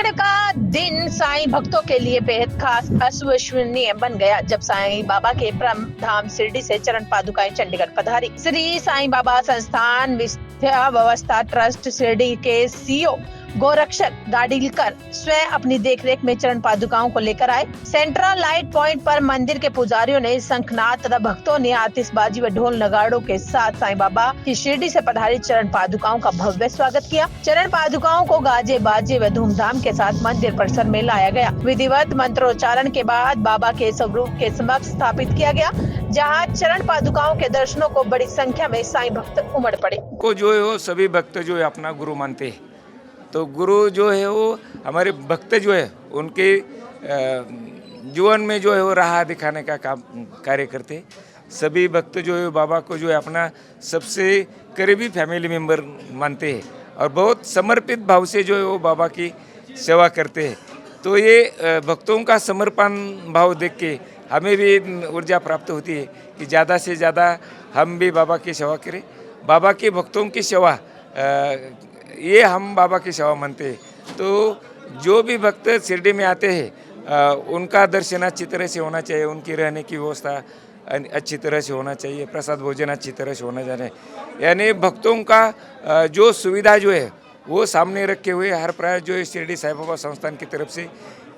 चंडीगढ़ का दिन साईं भक्तों के लिए बेहद खास अविस्मरणीय बन गया जब साईं बाबा के परम धाम शिरडी से चरण पादुकाएं चंडीगढ़ पधारी। श्री साईं बाबा संस्थान विद्या व्यवस्था ट्रस्ट शिरडी के सीईओ गोरक्षक गाडीलकर स्वयं अपनी देखरेख में चरण पादुकाओं को लेकर आए। सेंट्रल लाइट पॉइंट पर मंदिर के पुजारियों ने शंखनाद तथा भक्तों ने आतिशबाजी व ढोल नगाड़ों के साथ साईं बाबा की शिरडी से पधारी चरण पादुकाओं का भव्य स्वागत किया। चरण पादुकाओं को गाजे बाजे व धूमधाम के साथ मंदिर परिसर में लाया गया। विधिवत मंत्रोच्चारण के बाद बाबा के स्वरूप के समक्ष स्थापित किया गया, जहाँ चरण पादुकाओं के दर्शनों को बड़ी संख्या में साईं भक्त उमड़ पड़े। को जो है वो सभी भक्त जो है अपना गुरु मानते हैं, तो गुरु जो है वो हमारे भक्त जो है उनके जीवन में जो है वो राह दिखाने का काम कार्य करते। सभी भक्त जो है बाबा को जो है अपना सबसे करीबी फैमिली मेंबर मानते हैं और बहुत समर्पित भाव से जो है वो बाबा की सेवा करते हैं। तो ये भक्तों का समर्पण भाव देख के हमें भी ऊर्जा प्राप्त होती है कि ज़्यादा से ज़्यादा हम भी बाबा की सेवा करें। बाबा के भक्तों की सेवा ये हम बाबा की सेवा मानते हैं। तो जो भी भक्त शिरडी में आते हैं उनका दर्शन अच्छी तरह से होना चाहिए, उनकी रहने की व्यवस्था अच्छी तरह से होना चाहिए, प्रसाद भोजन अच्छी तरह से होना चाहिए। यानी भक्तों का जो सुविधा जो है वो सामने रखे हुए हर प्रयास जो है शिरडी साईं बाबा संस्थान की तरफ से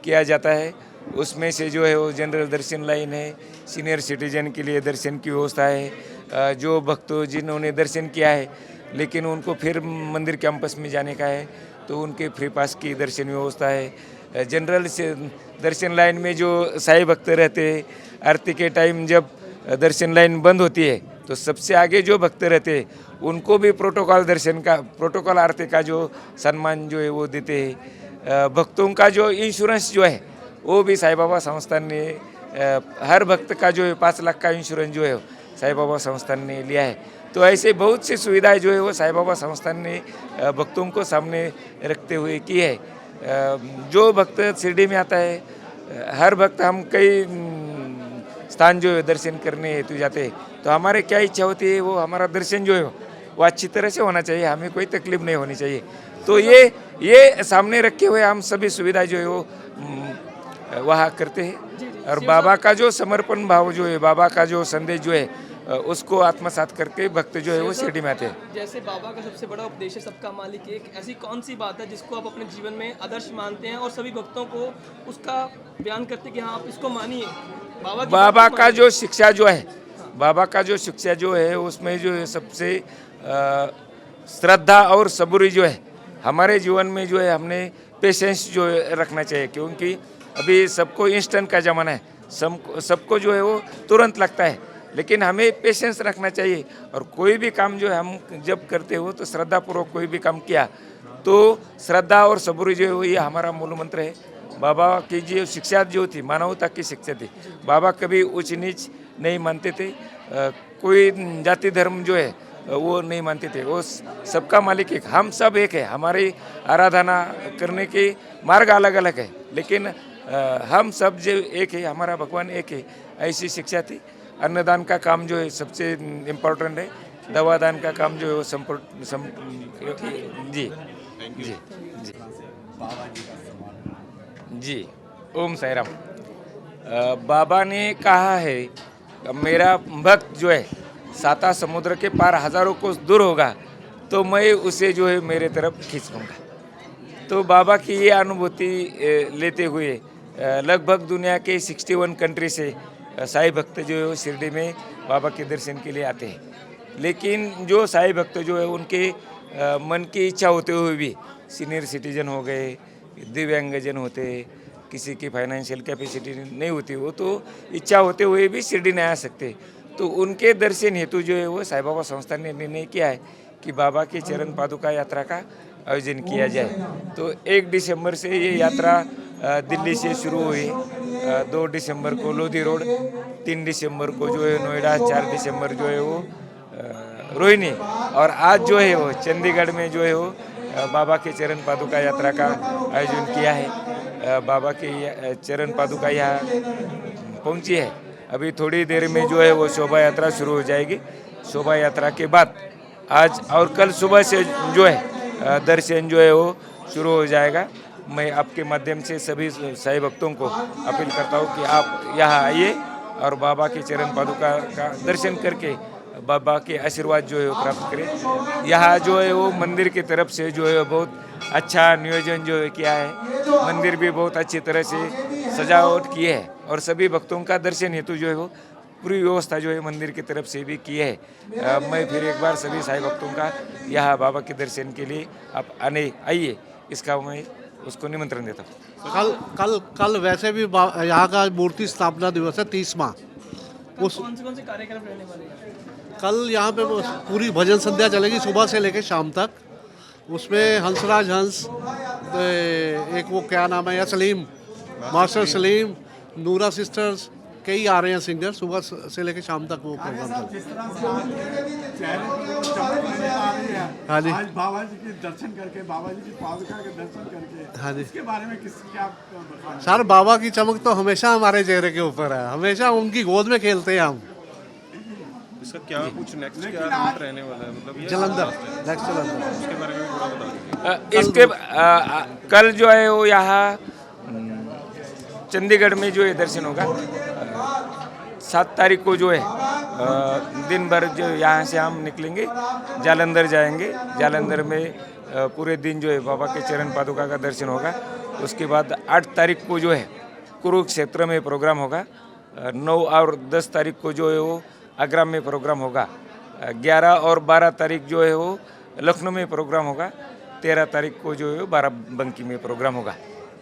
किया जाता है। उसमें से जो है वो जनरल दर्शन लाइन है, सीनियर सिटीजन के लिए दर्शन की व्यवस्था है। जो भक्त जिन्होंने दर्शन किया है लेकिन उनको फिर मंदिर कैंपस में जाने का है तो उनके फ्री पास की दर्शन व्यवस्था है। जनरल से दर्शन लाइन में जो साईं भक्त रहते हैं, आरती के टाइम जब दर्शन लाइन बंद होती है तो सबसे आगे जो भक्त रहते हैं उनको भी प्रोटोकॉल आरती का जो सम्मान जो है वो देते हैं। भक्तों का जो इंश्योरेंस जो है वो भी साईं बाबा संस्थान ने हर भक्त का जो है 5 लाख का इंश्योरेंस जो है साईं बाबा संस्थान ने लिया है। तो ऐसे बहुत सी सुविधाएं जो है वो साईं बाबा संस्थान ने भक्तों को सामने रखते हुए की है। जो भक्त शिरडी में आता है, हर भक्त हम कई स्थान जो है दर्शन करने हेतु जाते हैं, तो हमारे क्या इच्छा होती है वो हमारा दर्शन जो है वो अच्छी तरह से होना चाहिए, हमें कोई तकलीफ नहीं होनी चाहिए। तो ये सामने रखे हुए हम सभी सुविधाएं जो है वो वहाँ करते हैं। और बाबा का जो समर्पण भाव जो है, बाबा का जो संदेश जो है उसको आत्मसात करके भक्त जो है वो शिरडी में आते हैं। जैसे बाबा का सबसे बड़ा उपदेश है सबका मालिक एक, ऐसी कौन सी बात है जिसको आप अपने जीवन में आदर्श मानते हैं और सभी भक्तों को उसका बयान करते हैं कि हाँ आप इसको मानिए? बाबा का जो शिक्षा जो है, बाबा का जो शिक्षा जो है उसमें जो है सबसे श्रद्धा और सबूरी जो है हमारे जीवन में जो है हमने पेशेंस जो रखना चाहिए, क्योंकि अभी सबको इंस्टेंट का ज़माना है, सबको जो है वो तुरंत लगता है, लेकिन हमें पेशेंस रखना चाहिए। और कोई भी काम जो है हम जब करते हो तो श्रद्धापूर्वक कोई भी काम किया तो श्रद्धा और सबूरी जो है वो ये हमारा मूल मंत्र है। बाबा की जो शिक्षा जो थी मानवता की शिक्षा थी, बाबा कभी ऊंच नीच नहीं मानते थे, कोई जाति धर्म जो है वो नहीं मानते थे, वो सबका मालिक एक, हम सब एक है। हमारी आराधना करने के मार्ग अलग अलग है लेकिन हम सब जो एक है, हमारा भगवान एक है, ऐसी शिक्षा थी। अन्नदान का काम जो है सबसे इम्पोर्टेंट है, दवा दान का काम जो है वो जी जी जी जी। ओम साई राम। बाबा ने कहा है मेरा भक्त जो है 7 समुद्र के पार हजारों कोस दूर होगा तो मैं उसे जो है मेरे तरफ खींच लूँगा। तो बाबा की ये अनुभूति लेते हुए लगभग दुनिया के 61 कंट्री से साईं भक्त जो है वो शिरडी में बाबा के दर्शन के लिए आते हैं। लेकिन जो साईं भक्त जो है उनके मन की इच्छा होते हुए भी, सीनियर सिटीजन हो गए, दिव्यांगजन होते, किसी की फाइनेंशियल कैपेसिटी नहीं होती, वो तो इच्छा होते हुए भी शिरडी नहीं आ सकते, तो उनके दर्शन हेतु जो है वो साईं बाबा संस्थान ने निर्णय किया है कि बाबा की चरण पादुका यात्रा का आयोजन किया जाए। तो 1 दिसंबर से ये यात्रा दिल्ली से शुरू हुई, 2 दिसंबर को लोधी रोड, 3 दिसंबर को जो है नोएडा, 4 दिसंबर जो है वो रोहिणी, और आज जो है वो चंडीगढ़ में जो है वो बाबा के चरण पादुका यात्रा का आयोजन किया है। बाबा की चरण पादुका यहाँ पहुँची है। अभी थोड़ी देर में जो है वो शोभा यात्रा शुरू हो जाएगी। शोभा यात्रा के बाद आज और कल सुबह से जो है दर्शन जो है वो शुरू हो जाएगा। मैं आपके माध्यम से सभी साईं भक्तों को अपील करता हूँ कि आप यहाँ आइए और बाबा के चरण पादुका का दर्शन करके बाबा के आशीर्वाद जो है वो प्राप्त करें। यहाँ जो है वो मंदिर की तरफ से जो है बहुत अच्छा नियोजन जो है किया है, मंदिर भी बहुत अच्छी तरह से सजावट की है और सभी भक्तों का दर्शन हेतु जो है वो पूरी व्यवस्था जो है मंदिर की तरफ से भी की है। मैं फिर एक बार सभी साईं भक्तों का यहाँ बाबा के दर्शन के लिए आप आइए, इसका मैं उसको निमंत्रण देता हूँ। कल वैसे भी यहाँ का मूर्ति स्थापना दिवस है 30वां। उस कौन से कार्यक्रम रहने वाले हैं? कल यहाँ पे पूरी भजन संध्या चलेगी सुबह से लेकर शाम तक। उसमें हंसराज हंस, एक वो क्या नाम है, या सलीम, मास्टर सलीम, नूरा सिस्टर्स, कई आ रहे हैं सिंगर। सुबह से लेकर शाम तक वो प्रोग्राम चलता है। हाँ जी, आज बाबा जी के दर्शन करके, बाबा जी की पादुका के दर्शन करके, हाँ जी, इसके बारे में क्या बताना? सर बाबा की चमक तो हमेशा हमारे चेहरे के ऊपर है, हमेशा उनकी गोद में खेलते हैं हम। इसका क्या कुछ नेक्स्ट क्या रूट रहने वाला है, मतलब ये जलंधर, नेक्स्ट जलंधर। इसके बारे में भी थोड़ा बता दीजिए। इसके कल जो है वो यहाँ चंडीगढ़ में जो है दर्शन होगा। 7 तारीख को जो है दिन भर जो यहाँ से हम निकलेंगे, जालंधर जाएंगे। जालंधर में पूरे दिन जो है बाबा के चरण पादुका का दर्शन होगा। उसके बाद 8 तारीख को जो है कुरुक्षेत्र में प्रोग्राम होगा। 9 और 10 तारीख को जो है वो आगरा में प्रोग्राम होगा। 11 और 12 तारीख जो है वो लखनऊ में प्रोग्राम होगा। 13 तारीख को जो है बाराबंकी में प्रोग्राम होगा।